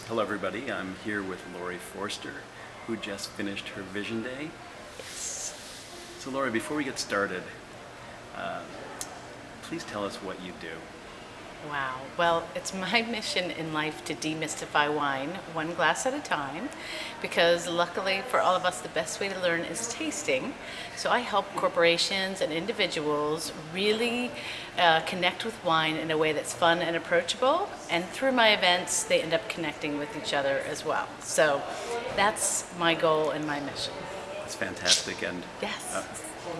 Hello everybody, I'm here with Laurie Forster, who just finished her Vision Day. Yes. So Laurie, before we get started, please tell us what you do. Wow. Well, it's my mission in life to demystify wine one glass at a time, because luckily for all of us, the best way to learn is tasting. So I help corporations and individuals really connect with wine in a way that's fun and approachable. And through my events, they end up connecting with each other as well. So that's my goal and my mission. That's fantastic. And Yes.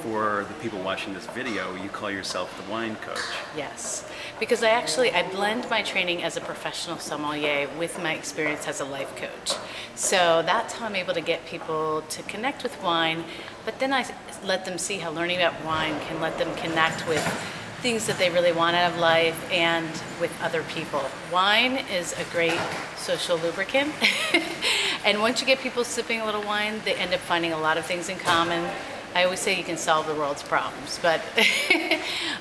for the people watching this video, you call yourself the wine coach. Yes, because I blend my training as a professional sommelier with my experience as a life coach. So that's how I'm able to get people to connect with wine, but then I let them see how learning about wine can let them connect with things that they really want out of life and with other people. Wine is a great social lubricant. And once you get people sipping a little wine, they end up finding a lot of things in common. I always say you can solve the world's problems, but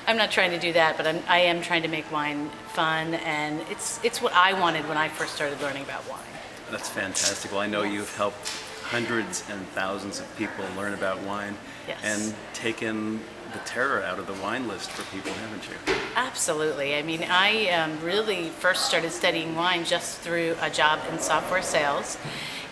I'm not trying to do that, but I am trying to make wine fun, and it's what I wanted when I first started learning about wine. That's fantastic. Well, I know Yes. you've helped hundreds and thousands of people learn about wine Yes. and taken the terror out of the wine list for people, haven't you? Absolutely. I mean, I really first started studying wine just through a job in software sales,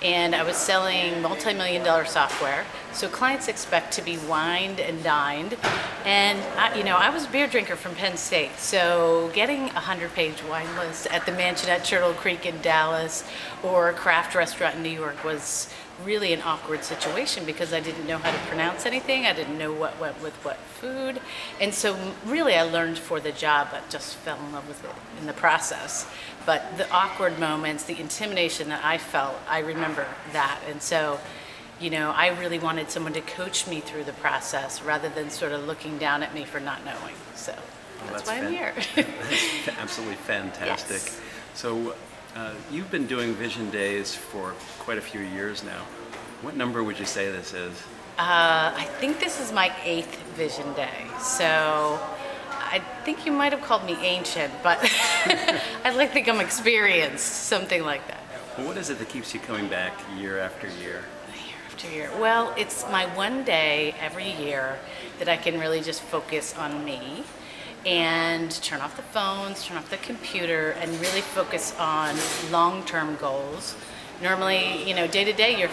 and I was selling multi-million-dollar software. So clients expect to be wined and dined, and I was a beer drinker from Penn State. So getting a 100-page wine list at the Mansion at Turtle Creek in Dallas or a craft restaurant in New York was really an awkward situation, because I didn't know how to pronounce anything. I didn't know what went with what food. And so really I learned for the job, but just fell in love with it in the process. But the awkward moments, the intimidation that I felt, I remember that. And so, I really wanted someone to coach me through the process rather than sort of looking down at me for not knowing. So that's why I'm here. That's absolutely fantastic. Yes. So you've been doing Vision Days for quite a few years now. What number would you say this is? I think this is my 8th Vision Day. So I think you might have called me ancient, but I'd like to think I'm experienced, something like that. Well, what is it that keeps you coming back year after year? Year after year. Well, it's my one day every year that I can really just focus on me and turn off the phones, turn off the computer, and really focus on long-term goals. Normally, day to day, you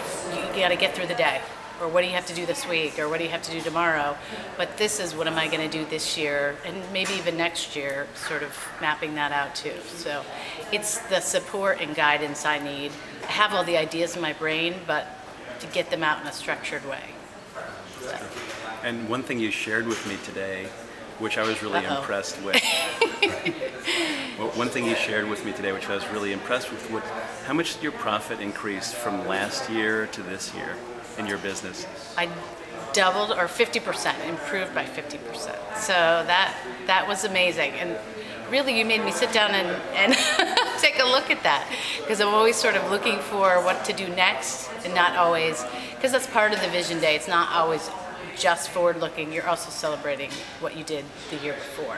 got to get through the day, or what do you have to do this week, or what do you have to do tomorrow. But this is what am I going to do this year, and maybe even next year, sort of mapping that out too. So it's the support and guidance I need. I have all the ideas in my brain, but to get them out in a structured way. So. And one thing you shared with me today, which I was really impressed with. Well, one thing you shared with me today, which I was really impressed with, how much did your profit increase from last year to this year in your business? I doubled, or 50%, improved by 50%. So that was amazing. And really, you made me sit down and take a look at that, because I'm always sort of looking for what to do next, and not always, because that's part of the Vision Day. It's not always just forward looking. You're also celebrating what you did the year before,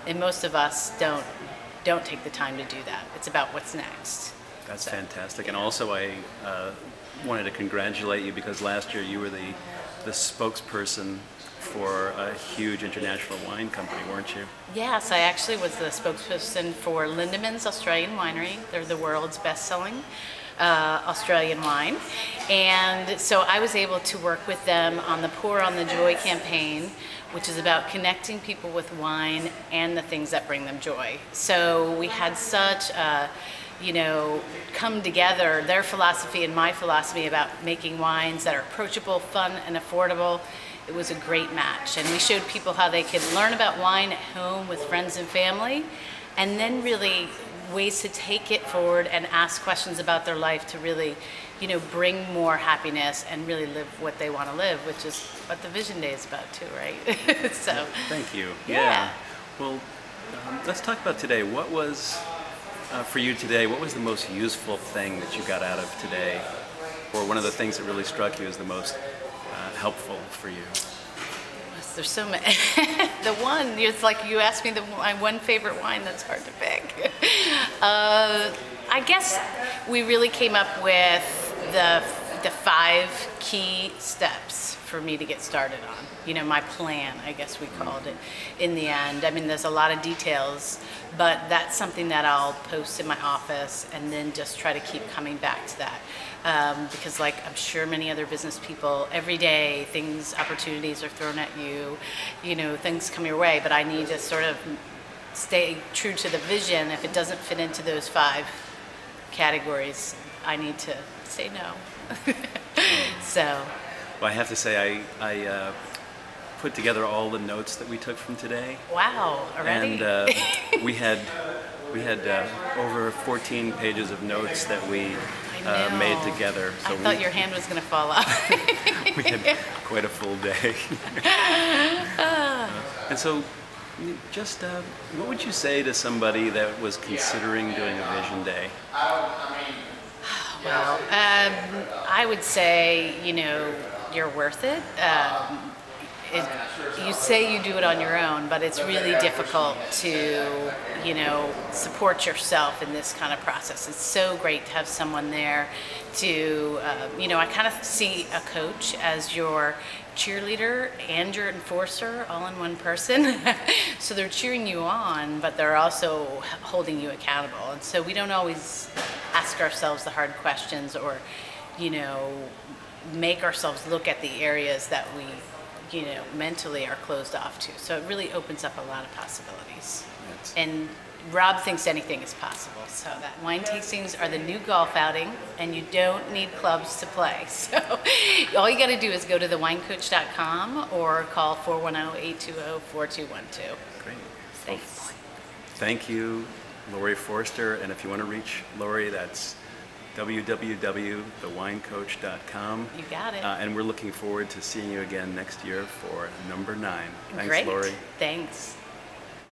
and most of us don't take the time to do that. It's about what's next. That's fantastic. And also I wanted to congratulate you, because last year you were the spokesperson for a huge international wine company, weren't you? Yes, I actually was the spokesperson for Lindemans Australian Winery. They're the world's best-selling Australian wine, and so I was able to work with them on the Pour on the Joy campaign, which is about connecting people with wine and the things that bring them joy. So we had such come together, their philosophy and my philosophy about making wines that are approachable, fun, and affordable. It was a great match, and we showed people how they could learn about wine at home with friends and family, and then really ways to take it forward and ask questions about their life to really, bring more happiness and really live what they want to live, which is what the Vision Day is about too, right? So. Thank you. Yeah. Well, let's talk about today. What was, for you today, what was the most useful thing that you got out of today? Or one of the things that really struck you as the most helpful for you? There's so many. The one, it's like you asked me my one favorite wine, that's hard to pick. I guess we really came up with the 5 key steps for me to get started on. You know, my plan, I guess we called it in the end. I mean, there's a lot of details, but that's something that I'll post in my office and then just try to keep coming back to that. Because like I'm sure many other business people, every day opportunities are thrown at you, you know, things come your way, but I need to sort of stay true to the vision. If it doesn't fit into those 5 categories, I need to say no. So. Well, I have to say, I put together all the notes that we took from today. Wow, already? And we had over 14 pages of notes that we made together. So I thought your hand was going to fall off. We had quite a full day. And so, just what would you say to somebody that was considering doing a vision day? Well, I would say, you know, you're worth it. You say you do it on your own, but it's really difficult to, you know, support yourself in this kind of process. It's so great to have someone there to, you know, I kind of see a coach as your cheerleader and your enforcer all in one person. So they're cheering you on, but they're also holding you accountable. And so we don't always ask ourselves the hard questions or, you know, make ourselves look at the areas that we, you know, mentally are closed off to. So it really opens up a lot of possibilities. And Rob thinks anything is possible. So that wine tastings are the new golf outing, and you don't need clubs to play. So all you got to do is go to thewinecoach.com or call 410-820-4212. Great. Thanks. Thank you, Laurie Forster. And if you want to reach Laurie, that's www.thewinecoach.com. You got it. And we're looking forward to seeing you again next year for number 9. Thanks, Great. Laurie. Thanks.